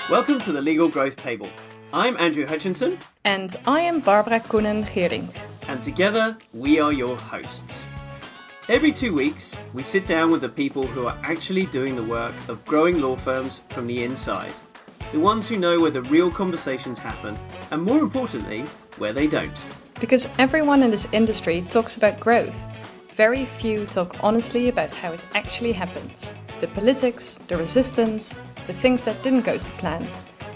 Welcome to the Legal Growth Table. I'm Andrew Hutchinson. And I am Barbara Koenen-Geering. And together, we are your hosts. Every 2 weeks, we sit down with the people who are actually doing the work of growing law firms from the inside. The ones who know where the real conversations happen, and more importantly, where they don't. Because everyone in this industry talks about growth. Very few talk honestly about how it actually happens. The politics, the resistance, the things that didn't go to plan.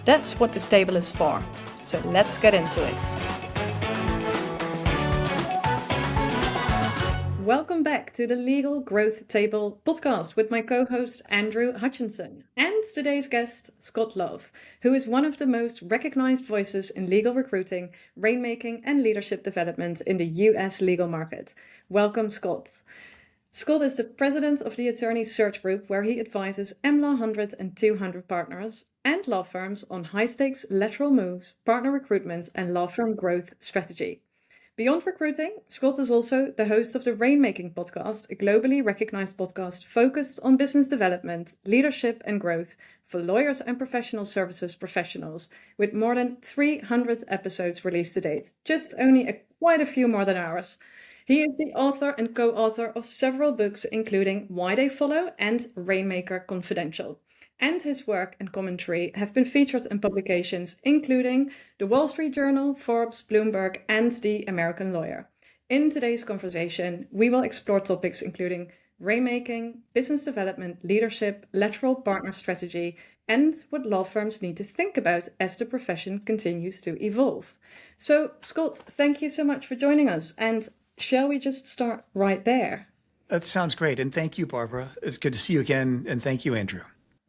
That's what this table is for. So let's get into it. Welcome back to the Legal Growth Table podcast with my co-host Andrew Hutchinson and today's guest Scott Love, who is one of the most recognized voices in legal recruiting, rainmaking and leadership development in the US legal market. Welcome, Scott. Scott is the president of the Attorney Search Group, where he advises AmLaw 100 and 200 partners and law firms on high-stakes lateral moves, partner recruitment and law firm growth strategy. Beyond recruiting, Scott is also the host of the Rainmaking Podcast, a globally recognized podcast focused on business development, leadership and growth for lawyers and professional services professionals, with more than 300 episodes released to date, just only quite a few more than ours. He is the author and co-author of several books, including Why They Follow and Rainmaker Confidential. And his work and commentary have been featured in publications including The Wall Street Journal, Forbes, Bloomberg, and The American Lawyer. In today's conversation, we will explore topics including rainmaking, business development, leadership, lateral partner strategy, and what law firms need to think about as the profession continues to evolve. So, Scott, thank you so much for joining us. And shall we just start right there? That sounds great. And thank you, Barbara. It's good to see you again. And thank you, Andrew.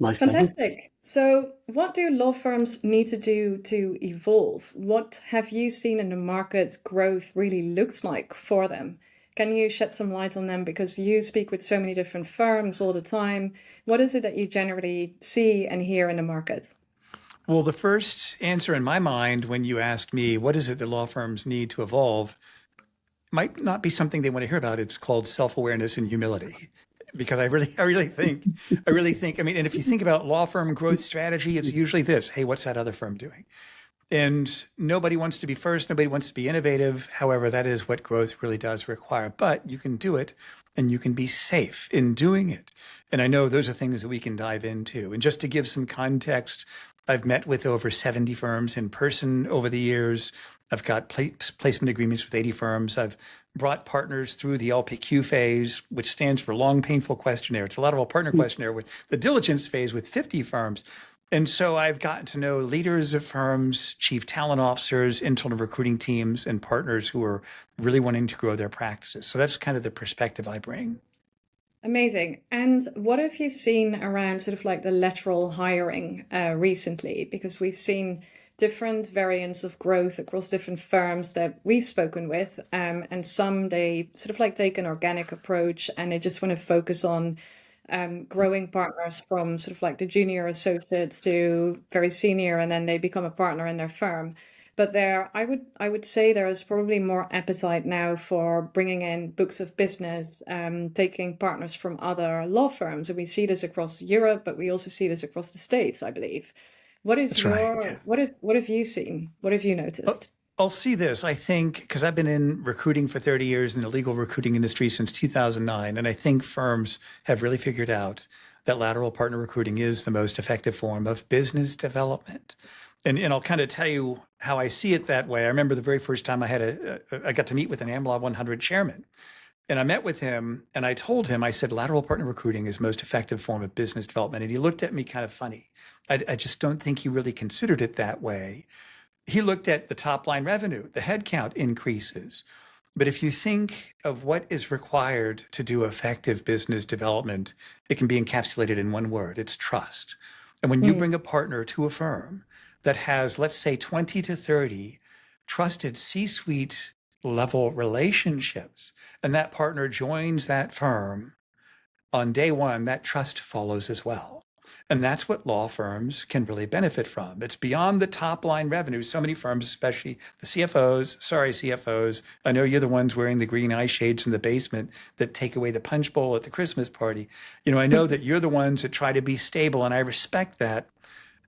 Fantastic. So what do law firms need to do to evolve? What have you seen in the market growth really looks like for them? Can you shed some light on them? Because you speak with so many different firms all the time. What is it that you generally see and hear in the market? Well, the first answer in my mind when you asked me, what is it that law firms need to evolve, might not be something they want to hear about. It's called self-awareness and humility. Because I really think, and if you think about law firm growth strategy, it's usually this: hey, what's that other firm doing? And nobody wants to be first, nobody wants to be innovative. However, that is what growth really does require. But you can do it and you can be safe in doing it. And I know those are things that we can dive into. And just to give some context, I've met with over 70 firms in person over the years. I've got placement agreements with 80 firms. I've brought partners through the LPQ phase, which stands for Long Painful Questionnaire. It's a lateral partner questionnaire with the diligence phase with 50 firms. And so I've gotten to know leaders of firms, chief talent officers, internal recruiting teams, and partners who are really wanting to grow their practices. So that's kind of the perspective I bring. Amazing. And what have you seen around sort of like the lateral hiring recently? Because we've seen different variants of growth across different firms that we've spoken with. And some, they sort of like take an organic approach and they just want to focus on growing partners from sort of like the junior associates to very senior, and then they become a partner in their firm. But I would say there is probably more appetite now for bringing in books of business, taking partners from other law firms. And we see this across Europe, but we also see this across the States, I believe. What have you seen? What have you noticed? I'll see this. I think, because I've been in recruiting for 30 years in the legal recruiting industry since 2009, and I think firms have really figured out that lateral partner recruiting is the most effective form of business development. And I'll kind of tell you how I see it that way. I remember the very first time I got to meet with an AmLaw 100 chairman. And I met with him and I told him, I said, lateral partner recruiting is the most effective form of business development. And he looked at me kind of funny. I just don't think he really considered it that way. He looked at the top line revenue, the headcount increases. But if you think of what is required to do effective business development, it can be encapsulated in one word. It's trust. And when you bring a partner to a firm that has, let's say, 20 to 30 trusted C-suite level relationships, and that partner joins that firm on day one, that trust follows as well. And that's what law firms can really benefit from. It's beyond the top line revenue. So many firms, especially the CFOs, I know you're the ones wearing the green eye shades in the basement that take away the punch bowl at the Christmas party. I know that you're the ones that try to be stable, and I respect that.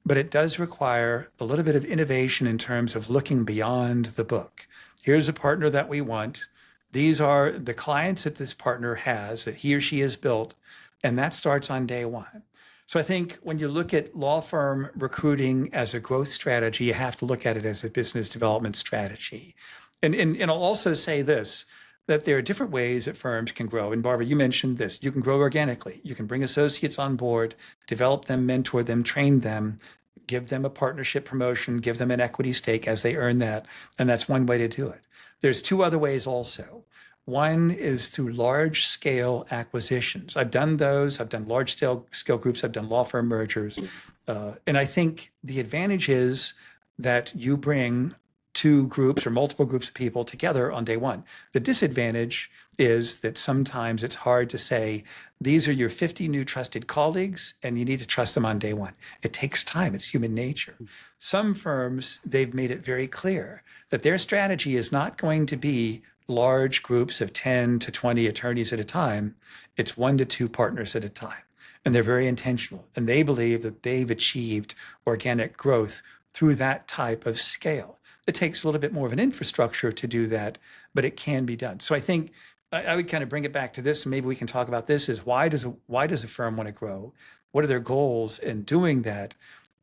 but it does require a little bit of innovation in terms of looking beyond the book. Here's a partner that we want. These are the clients that this partner has, that he or she has built, and that starts on day one. So I think when you look at law firm recruiting as a growth strategy, you have to look at it as a business development strategy. And I'll also say this, that there are different ways that firms can grow. And Barbara, you mentioned this. You can grow organically. You can bring associates on board, develop them, mentor them, train them, give them a partnership promotion, give them an equity stake as they earn that. And that's one way to do it. There's two other ways also. One is through large scale acquisitions. I've done those. I've done large scale groups. I've done law firm mergers. And I think the advantage is that you bring two groups or multiple groups of people together on day one. The disadvantage is that sometimes it's hard to say, these are your 50 new trusted colleagues, and you need to trust them on day one. It takes time. It's human nature. Some firms, they've made it very clear that their strategy is not going to be large groups of 10 to 20 attorneys at a time. It's 1 to 2 partners at a time. And they're very intentional. And they believe that they've achieved organic growth through that type of scale. It takes a little bit more of an infrastructure to do that, but it can be done. So I think I would kind of bring it back to this, and maybe we can talk about this, is why does a firm want to grow? What are their goals in doing that?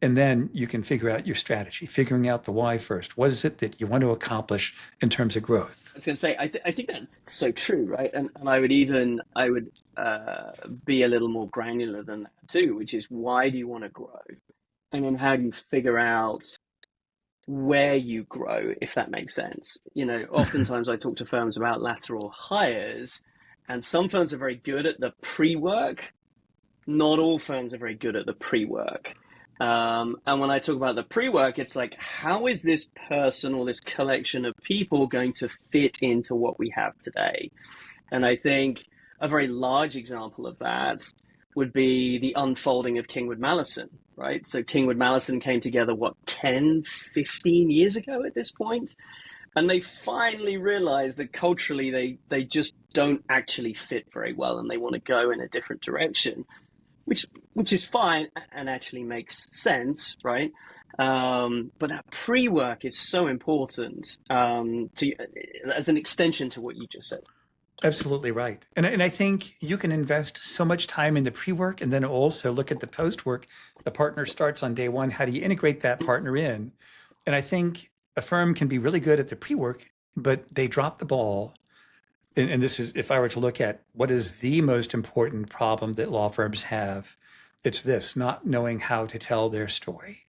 And then you can figure out your strategy, figuring out the why first. What is it that you want to accomplish in terms of growth? I was going to say, I think that's so true, right? And I would be a little more granular than that too, which is, why do you want to grow? And then how do you figure out where you grow, if that makes sense? You know, oftentimes I talk to firms about lateral hires, and some firms are very good at the pre-work. Not all firms are very good at the pre-work. And when I talk about the pre-work, it's like, how is this person or this collection of people going to fit into what we have today? And I think a very large example of that would be the unfolding of Kingwood Mallison, right? So Kingwood Mallison came together, 10, 15 years ago at this point? And they finally realized that culturally they just don't actually fit very well, and they want to go in a different direction, which is fine and actually makes sense, right? But that pre-work is so important as an extension to what you just said. Absolutely right. And I think you can invest so much time in the pre-work and then also look at the post-work. The partner starts on day one. How do you integrate that partner in? And I think a firm can be really good at the pre-work, but they drop the ball. And this is, if I were to look at what is the most important problem that law firms have, it's this: not knowing how to tell their story.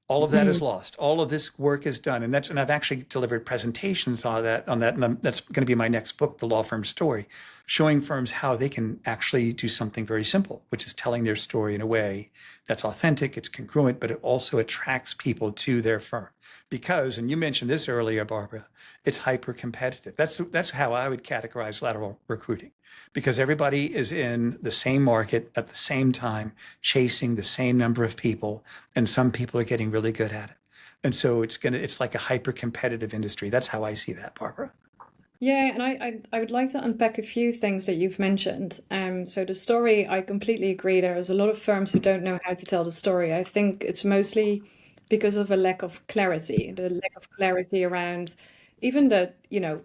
All of that is lost. All of this work is done. And I've actually delivered presentations on that. And that's going to be my next book, The Law Firm Story, showing firms how they can actually do something very simple, which is telling their story in a way that's authentic, it's congruent, but it also attracts people to their firm. Because, and you mentioned this earlier, Barbara, it's hyper competitive. That's how I would categorize lateral recruiting, because everybody is in the same market at the same time, chasing the same number of people, and some people are getting really good at it. And so it's like a hyper competitive industry. That's how I see that, Barbara. Yeah, and I would like to unpack a few things that you've mentioned. So the story, I completely agree. There's a lot of firms who don't know how to tell the story. I think it's mostly because of a lack of clarity, the lack of clarity around even the,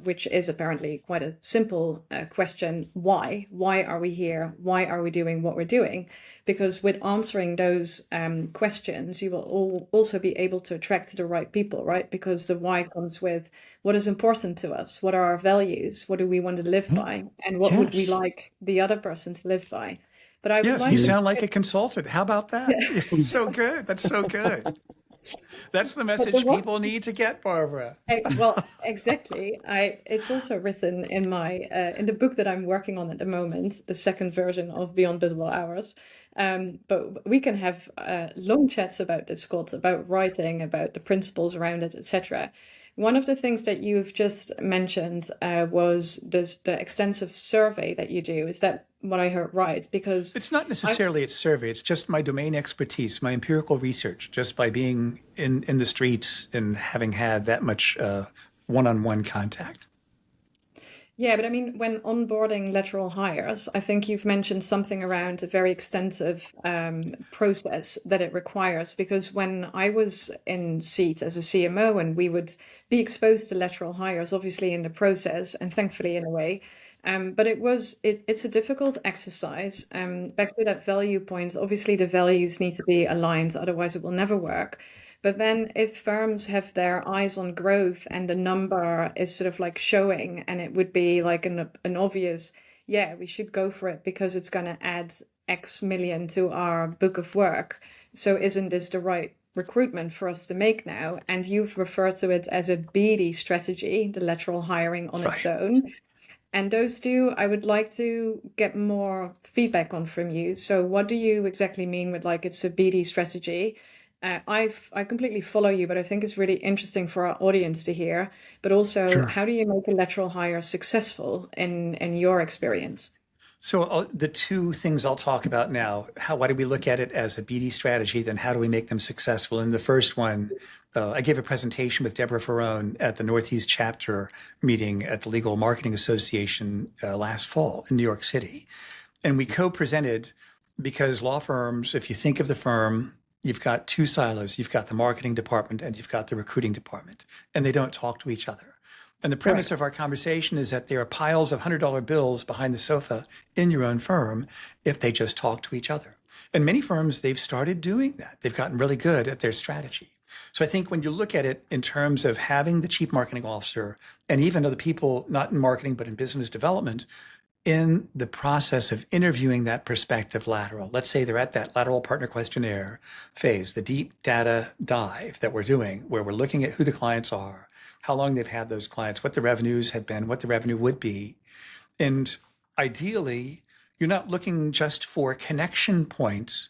which is apparently quite a simple question, why? Why are we here? Why are we doing what we're doing? Because with answering those questions, you will also be able to attract the right people, right? Because the why comes with what is important to us, what are our values, what do we want to live by, and what would we like the other person to live by. But I would you sound like a consultant. How about that? It's so good. That's so good. That's the message people need to get, Barbara. Well, exactly. It's also written in my in the book that I'm working on at the moment, the second version of Beyond Billable Hours. But we can have long chats about this, Scott, about writing, about the principles around it, etc. One of the things that you've just mentioned was the extensive survey that you do. Is that what I heard right? Because it's not necessarily a survey. It's just my domain expertise, my empirical research, just by being in the streets and having had that much one-on-one contact. Yeah, but I mean, when onboarding lateral hires, I think you've mentioned something around a very extensive process that it requires. Because when I was in seat as a CMO and we would be exposed to lateral hires, obviously in the process, and thankfully in a way, but it's a difficult exercise. Back to that value point, obviously the values need to be aligned, otherwise it will never work. But then if firms have their eyes on growth and the number is sort of like showing, and it would be like an obvious, yeah, we should go for it because it's going to add X million to our book of work. So isn't this the right recruitment for us to make now? And you've referred to it as a BD strategy, the lateral hiring on its own. And those two, I would like to get more feedback on from you. So what do you exactly mean with like it's a BD strategy? I completely follow you, but I think it's really interesting for our audience to hear. But also, Sure. how do you make a lateral hire successful in your experience? So the two things I'll talk about now, why do we look at it as a BD strategy, then how do we make them successful? And the first one, I gave a presentation with Deborah Ferrone at the Northeast chapter meeting at the Legal Marketing Association last fall in New York City. And we co-presented because law firms, if you think of the firm, you've got two silos. You've got the marketing department and you've got the recruiting department, and they don't talk to each other. And the premise of our conversation is that there are piles of $100 bills behind the sofa in your own firm if they just talk to each other. And many firms, they've started doing that. They've gotten really good at their strategy. So I think when you look at it in terms of having the chief marketing officer and even other people, not in marketing, but in business development, in the process of interviewing that prospective lateral, let's say they're at that lateral partner questionnaire phase, the deep data dive that we're doing, where we're looking at who the clients are, how long they've had those clients, what the revenues had been, what the revenue would be. And ideally, you're not looking just for connection points,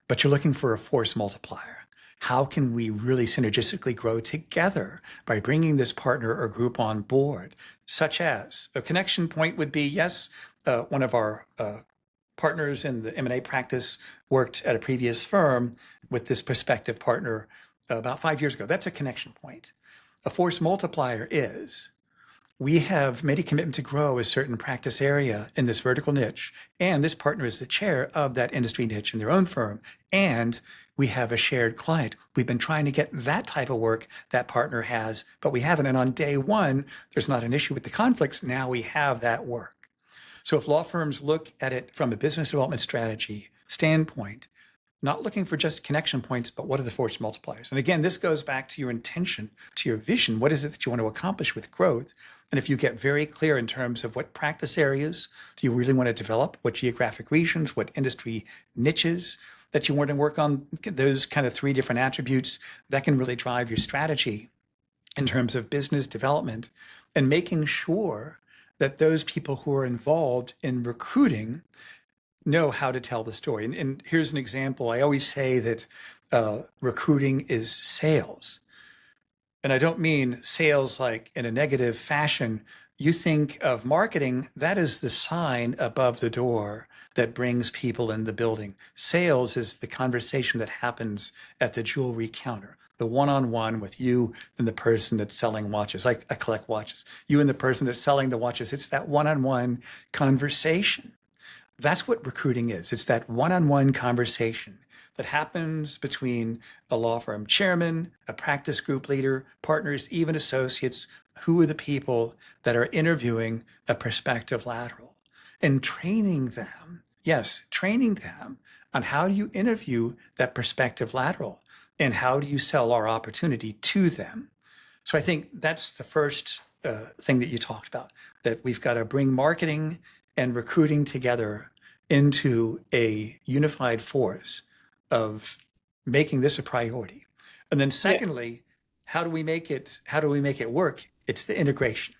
but you're looking for a force multiplier. How can we really synergistically grow together by bringing this partner or group on board? Such as a connection point would be, yes, one of our partners in the M&A practice worked at a previous firm with this prospective partner about 5 years ago. That's a connection point. A force multiplier is we have made a commitment to grow a certain practice area in this vertical niche, and this partner is the chair of that industry niche in their own firm, and we have a shared client. We've been trying to get that type of work that partner has, but we haven't. And on day one, there's not an issue with the conflicts. Now we have that work. So if law firms look at it from a business development strategy standpoint, not looking for just connection points, but what are the force multipliers? And again, this goes back to your intention, to your vision. What is it that you want to accomplish with growth? And if you get very clear in terms of what practice areas do you really want to develop, what geographic regions, what industry niches that you want to work on, those kind of three different attributes, that can really drive your strategy in terms of business development and making sure that those people who are involved in recruiting know how to tell the story. And here's an example. I always say that recruiting is sales. And I don't mean sales like in a negative fashion. You think of marketing, that is the sign above the door that brings people in the building. Sales is the conversation that happens at the jewelry counter, the one-on-one with you and the person that's selling watches. I collect watches. You and the person that's selling the watches. It's that one-on-one conversation. That's what recruiting is. It's that one-on-one conversation that happens between a law firm chairman, a practice group leader, partners, even associates. Who are the people that are interviewing a prospective lateral? And training them, yes, training them on how do you interview that prospective lateral and how do you sell our opportunity to them. So I think that's the first thing that you talked about, that we've got to bring marketing and recruiting together into a unified force of making this a priority. And then secondly, how do we make it work? It's the integration.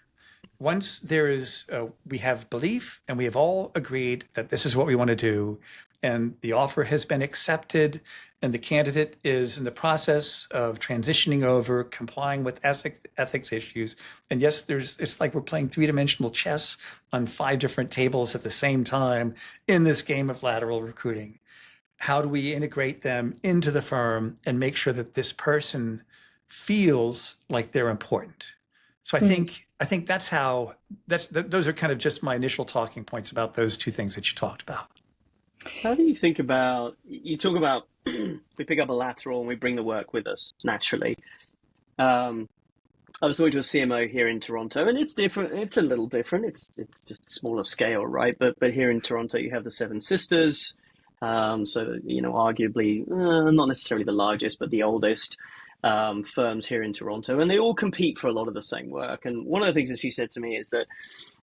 Once there is, we have belief and we have all agreed that this is what we want to do, and the offer has been accepted, and the candidate is in the process of transitioning over, complying with ethics issues. And yes, it's like we're playing three-dimensional chess on 5 different tables at the same time in this game of lateral recruiting. How do we integrate them into the firm and make sure that this person feels like they're important? So I think I think those are kind of just my initial talking points about those two things that you talked about. How do you think about, you talk about we pick up a lateral and we bring the work with us naturally. I was talking to a CMO here in Toronto, and it's different. It's a little different. It's just a smaller scale, right? But here in Toronto, you have the Seven Sisters. So, arguably not necessarily the largest, but the oldest firms here in Toronto, and they all compete for a lot of the same work. And one of the things that she said to me is that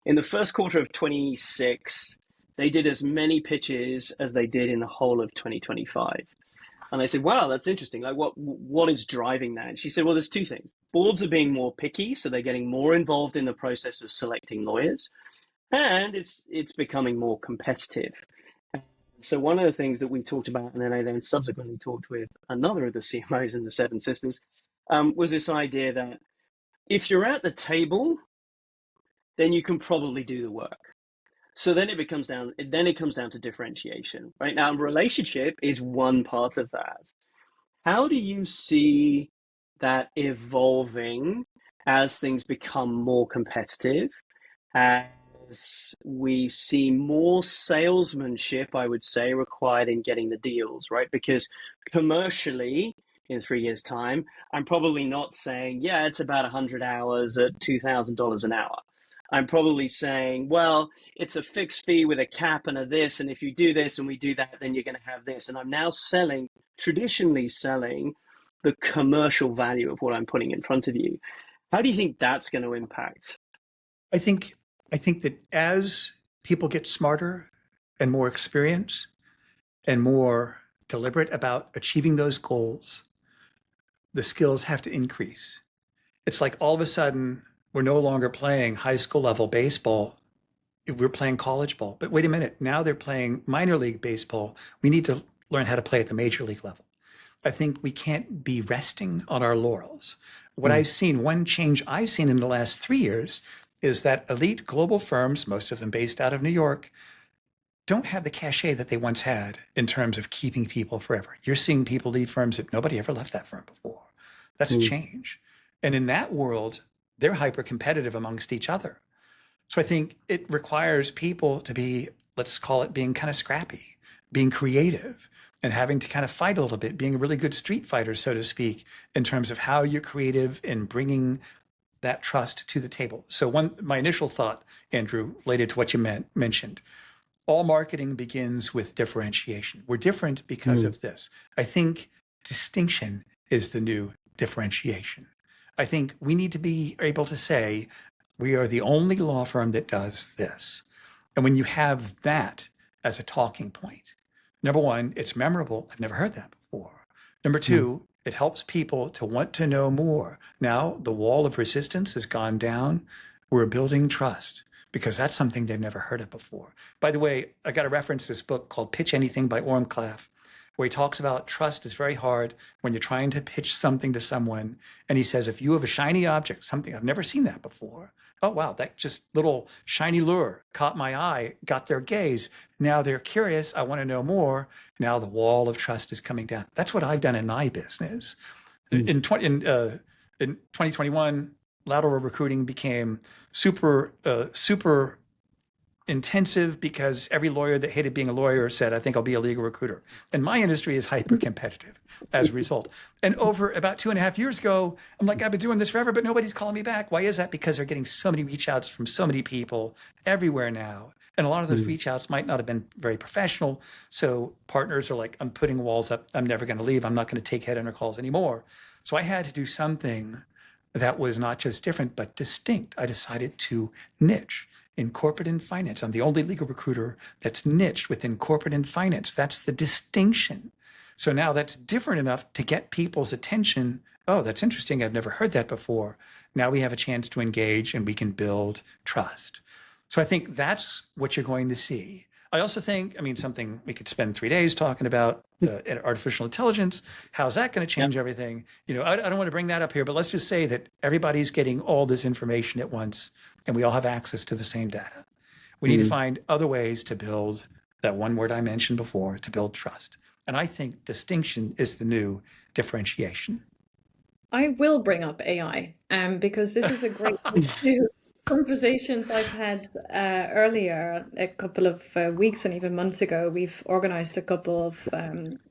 in the first quarter of 26, they did as many pitches as they did in the whole of 2025. And I said, wow, that's interesting. Like, what is driving that? And she said, well, there's two things. Boards are being more picky, so they're getting more involved in the process of selecting lawyers, and it's becoming more competitive. So one of the things that we talked about, and then I then subsequently talked with another of the CMOs in the Seven Sisters, was this idea that if you're at the table, then you can probably do the work. So then it comes down to differentiation, right? Now, relationship is one part of that. How do you see that evolving as things become more competitive, as we see more salesmanship, I would say, required in getting the deals, right? Because commercially, in 3 years' time, I'm probably not saying, yeah, it's about 100 hours at $2,000 an hour. I'm probably saying, well, it's a fixed fee with a cap and a this, and if you do this and we do that, then you're going to have this. And I'm now traditionally selling the commercial value of what I'm putting in front of you. How do you think that's going to impact? I think that as people get smarter and more experienced and more deliberate about achieving those goals, the skills have to increase. It's like all of a sudden, we're no longer playing high school level baseball. We're playing college ball. But wait a minute, now they're playing minor league baseball. We need to learn how to play at the major league level. I think we can't be resting on our laurels. One change I've seen in the last 3 years is that elite global firms, most of them based out of New York, don't have the cachet that they once had in terms of keeping people forever. You're seeing people leave firms that nobody ever left that firm before. That's a change. And in that world, they're hyper competitive amongst each other. So I think it requires people to be, let's call it being kind of scrappy, being creative, and having to kind of fight a little bit, being a really good street fighter, so to speak, in terms of how you're creative in bringing that trust to the table. So my initial thought, Andrew, related to what you mentioned, all marketing begins with differentiation. We're different because of this. I think distinction is the new differentiation. I think we need to be able to say, we are the only law firm that does this. And when you have that as a talking point, number one, it's memorable. I've never heard that before. Number two, it helps people to want to know more. Now, the wall of resistance has gone down. We're building trust because that's something they've never heard of before. By the way, I got to reference this book called Pitch Anything by Orm Claff, where he talks about trust is very hard when you're trying to pitch something to someone. And he says, if you have a shiny object, something I've never seen that before. Oh, wow, that just little shiny lure caught my eye, got their gaze. Now they're curious. I want to know more. Now the wall of trust is coming down. That's what I've done in my business. In 2021, lateral recruiting became super intensive because every lawyer that hated being a lawyer said, I think I'll be a legal recruiter. And my industry is hyper competitive as a result. And over about 2.5 years ago, I'm like, I've been doing this forever, but nobody's calling me back. Why is that? Because they're getting so many reach outs from so many people everywhere now. And a lot of those reach outs might not have been very professional. So partners are like, I'm putting walls up. I'm never going to leave. I'm not going to take headhunter calls anymore. So I had to do something that was not just different, but distinct. I decided to niche in corporate and finance. I'm the only legal recruiter that's niched within corporate and finance. That's the distinction. So now that's different enough to get people's attention. Oh, that's interesting. I've never heard that before. Now we have a chance to engage and we can build trust. So I think that's what you're going to see. I also think, something we could spend 3 days talking about, artificial intelligence. How's that going to change everything? I don't want to bring that up here, but let's just say that everybody's getting all this information at once and we all have access to the same data. We need to find other ways to build that one word I mentioned before, to build trust. And I think distinction is the new differentiation. I will bring up AI because this is a great way to conversations I've had earlier, a couple of weeks and even months ago, we've organized a couple of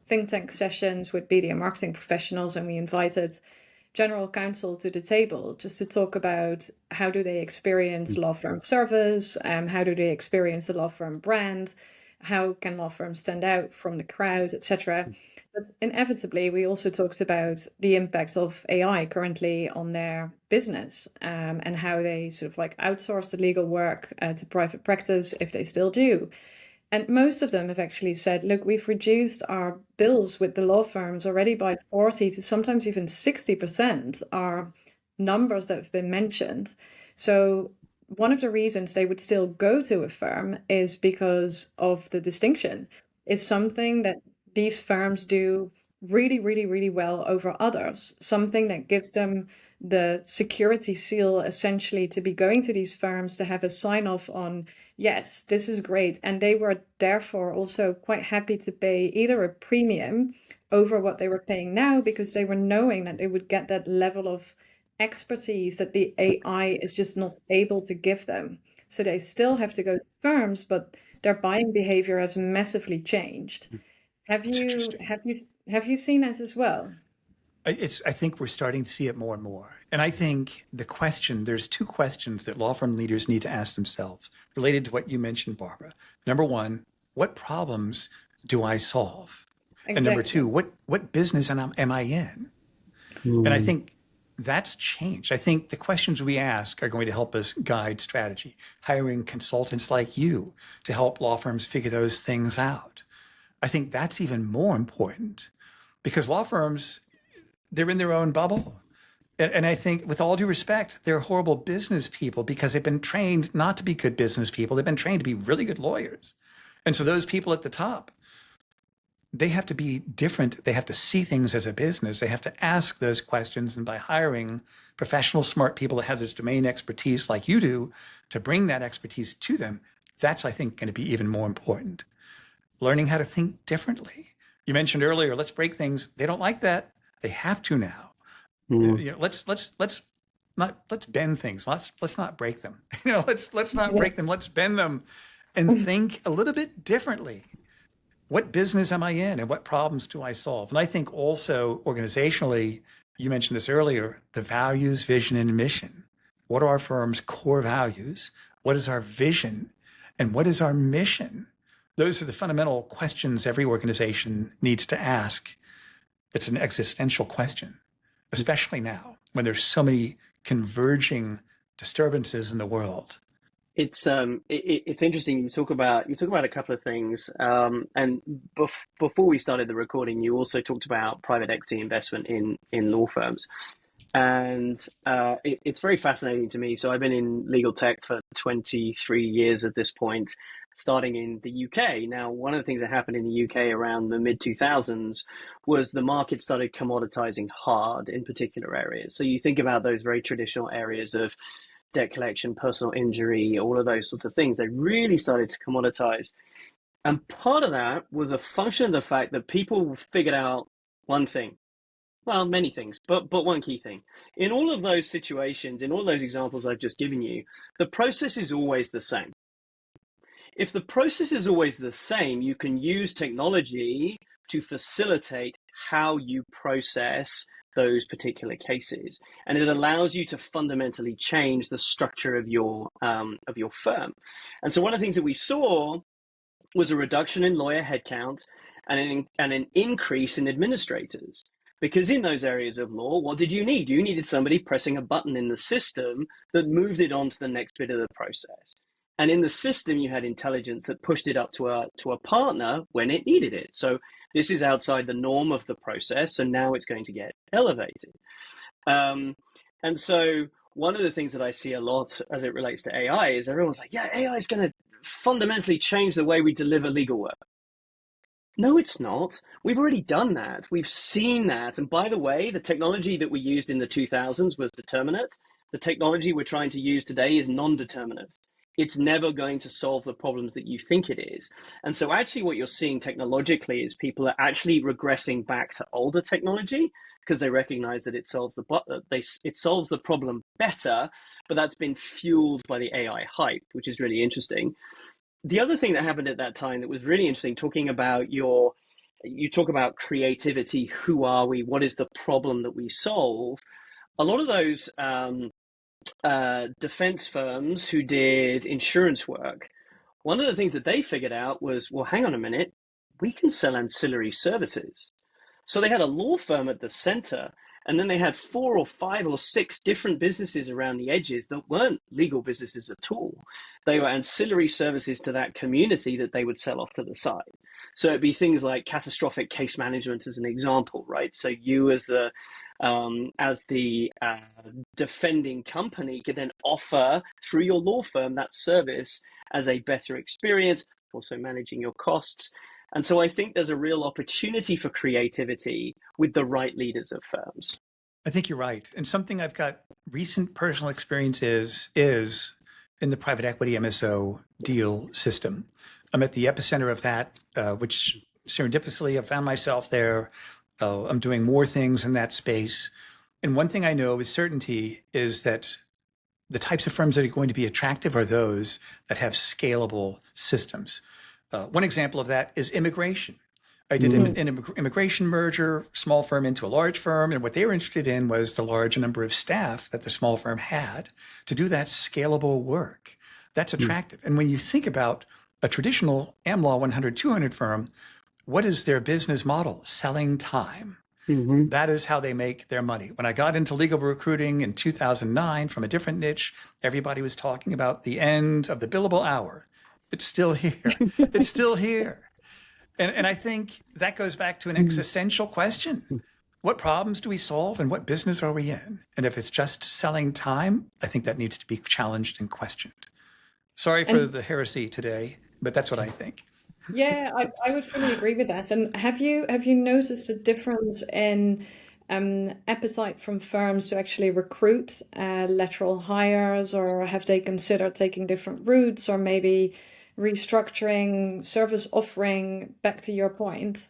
think tank sessions with media marketing professionals, and we invited general counsel to the table just to talk about how do they experience law firm service, how do they experience the law firm brand, how can law firms stand out from the crowd, etc. But inevitably, we also talked about the impact of AI currently on their business, and how they sort of like outsource the legal work to private practice, if they still do. And most of them have actually said, look, we've reduced our bills with the law firms already by 40 to sometimes even 60% are numbers that have been mentioned. So one of the reasons they would still go to a firm is because of the distinction. Is something that these firms do really, really, really well over others, something that gives them the security seal essentially to be going to these firms to have a sign off on, yes, this is great. And they were therefore also quite happy to pay either a premium over what they were paying now, because they were knowing that they would get that level of expertise that the AI is just not able to give them. So they still have to go to firms, but their buying behavior has massively changed. Have you seen that as well? I think we're starting to see it more and more. And I think there's two questions that law firm leaders need to ask themselves related to what you mentioned, Barbara. Number one, what problems do I solve? Exactly. And number two, what business am I in? And I think that's changed. I think the questions we ask are going to help us guide strategy, hiring consultants like you to help law firms figure those things out. I think that's even more important because law firms, they're in their own bubble. And I think with all due respect, they're horrible business people because they've been trained not to be good business people. They've been trained to be really good lawyers. And so those people at the top, they have to be different. They have to see things as a business. They have to ask those questions. And by hiring professional, smart people that have this domain expertise like you do to bring that expertise to them, that's, I think, going to be even more important. Learning how to think differently. You mentioned earlier, let's break things. They don't like that. They have to now. You know, let's bend things. Let's not break them. Let's not break them. Let's bend them and think a little bit differently. What business am I in and what problems do I solve? And I think also organizationally, you mentioned this earlier, the values, vision, and mission. What are our firm's core values? What is our vision? And what is our mission? Those are the fundamental questions every organization needs to ask. It's an existential question, especially now when there's so many converging disturbances in the world. It's interesting. You talk about a couple of things, and before we started the recording, you also talked about private equity investment in law firms, and it's very fascinating to me. So I've been in legal tech for 23 years at this point, starting in the UK. Now, one of the things that happened in the UK around the mid-2000s was the market started commoditizing hard in particular areas. So you think about those very traditional areas of debt collection, personal injury, all of those sorts of things. They really started to commoditize. And part of that was a function of the fact that people figured out one thing. Well, many things, but one key thing. In all of those situations, in all those examples I've just given you, the process is always the same. If the process is always the same, you can use technology to facilitate how you process those particular cases, and it allows you to fundamentally change the structure of your firm. And so one of the things that we saw was a reduction in lawyer headcount and an increase in administrators. Because in those areas of law, what did you need? You needed somebody pressing a button in the system that moved it on to the next bit of the process. And in the system, you had intelligence that pushed it up to a partner when it needed it. So this is outside the norm of the process, and now it's going to get elevated. And so one of the things that I see a lot as it relates to AI is everyone's like, yeah, AI is going to fundamentally change the way we deliver legal work. No, it's not. We've already done that. We've seen that. And by the way, the technology that we used in the 2000s was determinate. The technology we're trying to use today is non-determinate. it's never going to solve the problems that you think it is. And so actually what you're seeing technologically is people are actually regressing back to older technology because they recognize that it solves the problem better, but that's been fueled by the AI hype, which is really interesting. The other thing that happened at that time that was really interesting, you talk about creativity, who are we, what is the problem that we solve? A lot of those defense firms who did insurance work, one of the things that they figured out was, well, hang on a minute, we can sell ancillary services. So they had a law firm at the center, and then they had 4 or 5 or 6 different businesses around the edges that weren't legal businesses at all. They were ancillary services to that community that they would sell off to the side. So it'd be things like catastrophic case management as an example, right? So you as the defending company could then offer through your law firm that service as a better experience, also managing your costs. And so I think there's a real opportunity for creativity with the right leaders of firms. I think you're right. And something I've got recent personal experience is in the private equity MSO deal system. I'm at the epicenter of that, which serendipitously I found myself there. I'm doing more things in that space. And one thing I know with certainty is that the types of firms that are going to be attractive are those that have scalable systems. One example of that is immigration. I did an immigration merger, small firm into a large firm, and what they were interested in was the large number of staff that the small firm had to do that scalable work. That's attractive. And when you think about a traditional AmLaw 100, 200 firm, what is their business model? Selling time. That is how they make their money. When I got into legal recruiting in 2009 from a different niche, everybody was talking about the end of the billable hour. It's still here. It's still here. And I think that goes back to an existential question. What problems do we solve and what business are we in? And if it's just selling time, I think that needs to be challenged and questioned. Sorry for the heresy today, but that's what I think. Yeah, I would fully agree with that. And have you noticed a difference in appetite from firms to actually recruit lateral hires, or have they considered taking different routes, or maybe restructuring service offering, back to your point?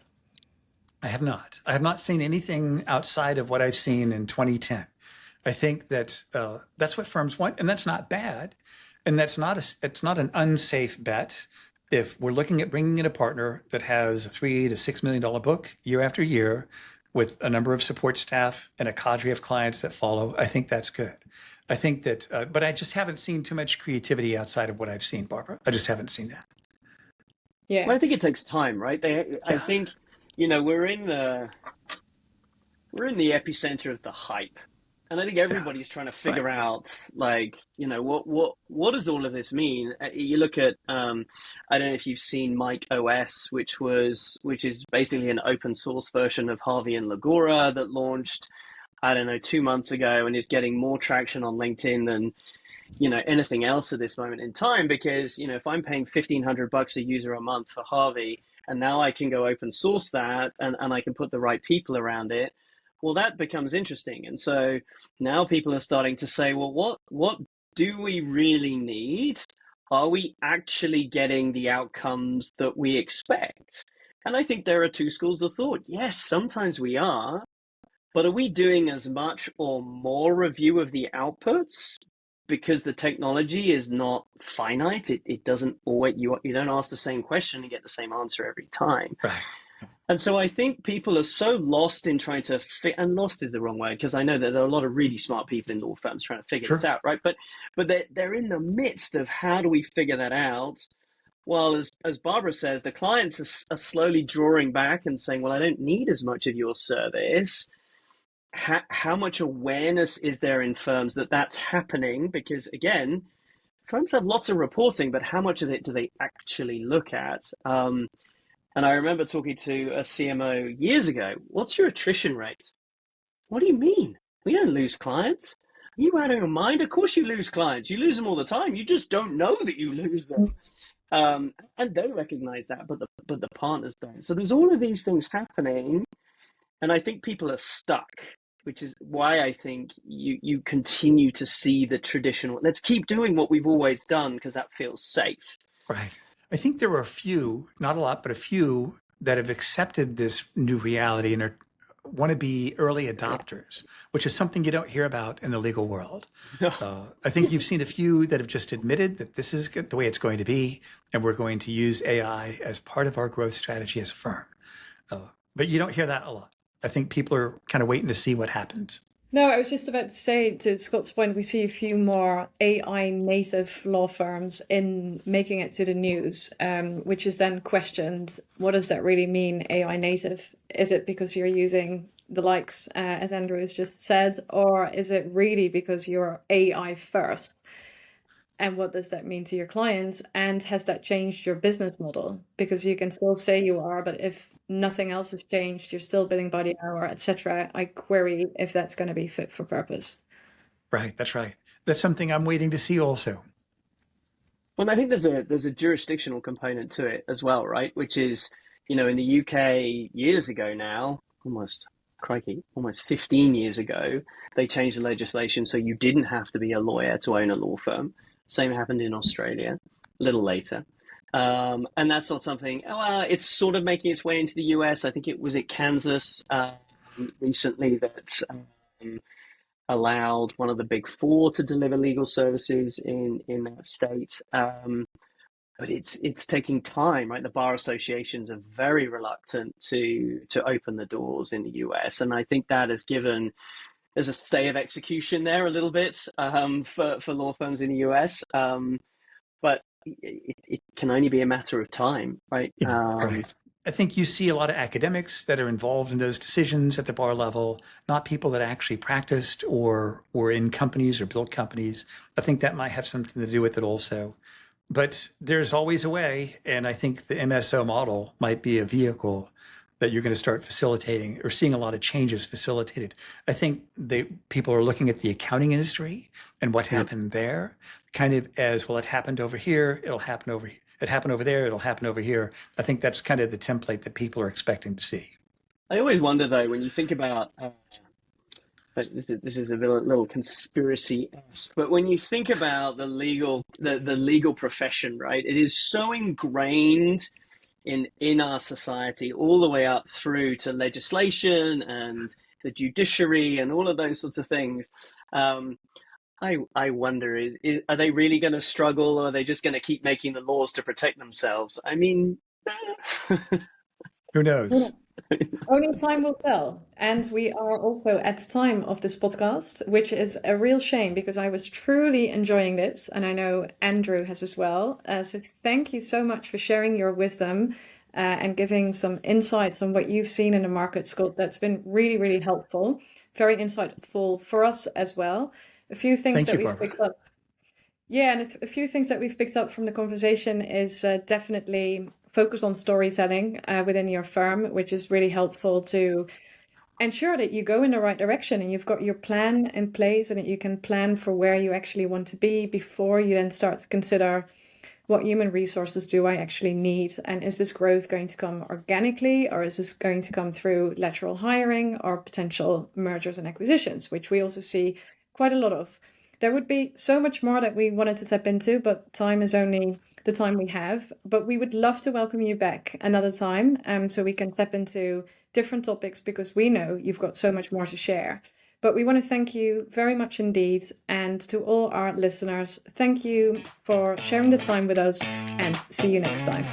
I have not. I have not seen anything outside of what I've seen in 2010. I think that that's what firms want, and that's not bad. And it's not an unsafe bet. If we're looking at bringing in a partner that has a $3 to $6 million book year after year with a number of support staff and a cadre of clients that follow, I think that's good. I think that, but I just haven't seen too much creativity outside of what I've seen, Barbara. I just haven't seen that. Yeah. Well, I think it takes time, right? I think, we're in the epicenter of the hype. And I think everybody's trying to figure out, what does all of this mean? You look at, I don't know if you've seen Mike OS, which is basically an open source version of Harvey and Lagora that launched, 2 months ago, and is getting more traction on LinkedIn than, anything else at this moment in time. Because, if I'm paying $1,500 a user a month for Harvey, and now I can go open source that, and I can put the right people around it, well, that becomes interesting. And so now people are starting to say, well, what do we really need? Are we actually getting the outcomes that we expect? And I think there are 2 schools of thought. Yes, sometimes we are, but are we doing as much or more review of the outputs? Because the technology is not finite. It doesn't always, you don't ask the same question and get the same answer every time. Right. And so I think people are so lost in trying to and lost is the wrong word, because I know that there are a lot of really smart people in law firms trying to figure this out, right? But they're in the midst of how do we figure that out? While, as Barbara says, the clients are slowly drawing back and saying, well, I don't need as much of your service. How much awareness is there in firms that that's happening? Because again, firms have lots of reporting, but how much of it do they actually look at? And I remember talking to a CMO years ago. What's your attrition rate? What do you mean? We don't lose clients. Are you out of your mind? Of course you lose clients. You lose them all the time. You just don't know that you lose them. And they recognize that, but the partners don't. So there's all of these things happening. And I think people are stuck. which is why I think you continue to see the traditional, let's keep doing what we've always done because that feels safe. Right. I think there are a few, not a lot, but a few that have accepted this new reality and want to be early adopters, which is something you don't hear about in the legal world. I think you've seen a few that have just admitted that this is the way it's going to be, and we're going to use AI as part of our growth strategy as a firm. But you don't hear that a lot. I think people are kind of waiting to see what happens. No, I was just about to say, to Scott's point, we see a few more AI native law firms in making it to the news, which is then questioned. What does that really mean, AI native? Is it because you're using the likes, as Andrew has just said, or is it really because you're AI first? And what does that mean to your clients? And has that changed your business model? Because you can still say you are, but if nothing else has changed, you're still billing by the hour, etc. I query if that's going to be fit for purpose. Right, that's right. That's something I'm waiting to see also. Well, I think there's a jurisdictional component to it as well, right? Which is, in the UK years ago now, almost 15 years ago, they changed the legislation so you didn't have to be a lawyer to own a law firm. Same happened in Australia a little later. And that's not something, it's sort of making its way into the US. I think it was at Kansas recently that allowed one of the big four to deliver legal services in that state. But it's taking time, right? The bar associations are very reluctant to open the doors in the US. And I think that has given, there's a stay of execution there a little bit for law firms in the US. But it can only be a matter of time, right? Right. I think you see a lot of academics that are involved in those decisions at the bar level, not people that actually practiced or were in companies or built companies. I think that might have something to do with it also. But there's always a way, and I think the MSO model might be a vehicle that you're going to start facilitating or seeing a lot of changes facilitated. I think people are looking at the accounting industry and what happened there, kind of as, well, it happened over here, it'll happen over here. It happened over there, it'll happen over here. I think that's kind of the template that people are expecting to see. I always wonder, though, when you think about, this is a little conspiracy-esque, but when you think about the legal profession, right, it is so ingrained in our society all the way up through to legislation and the judiciary and all of those sorts of things. I wonder, are they really going to struggle, or are they just going to keep making the laws to protect themselves? I mean, who knows? Only time will tell. And we are also at the time of this podcast, which is a real shame because I was truly enjoying this. And I know Andrew has as well. So thank you so much for sharing your wisdom and giving some insights on what you've seen in the market, Scott. That's been really, really helpful. Very insightful for us as well. A few things that we've picked up. Yeah, and a few things that we've picked up from the conversation is definitely focus on storytelling within your firm, which is really helpful to ensure that you go in the right direction and you've got your plan in place and that you can plan for where you actually want to be before you then start to consider what human resources do I actually need, and is this growth going to come organically, or is this going to come through lateral hiring or potential mergers and acquisitions, which we also see quite a lot of. There would be so much more that we wanted to tap into, but time is only the time we have. But we would love to welcome you back another time so we can tap into different topics, because we know you've got so much more to share. But we want to thank you very much indeed. And to all our listeners, thank you for sharing the time with us, and see you next time.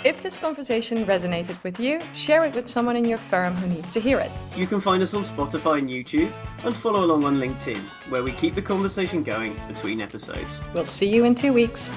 If this conversation resonated with you, share it with someone in your firm who needs to hear it. You can find us on Spotify and YouTube, and follow along on LinkedIn, where we keep the conversation going between episodes. We'll see you in 2 weeks.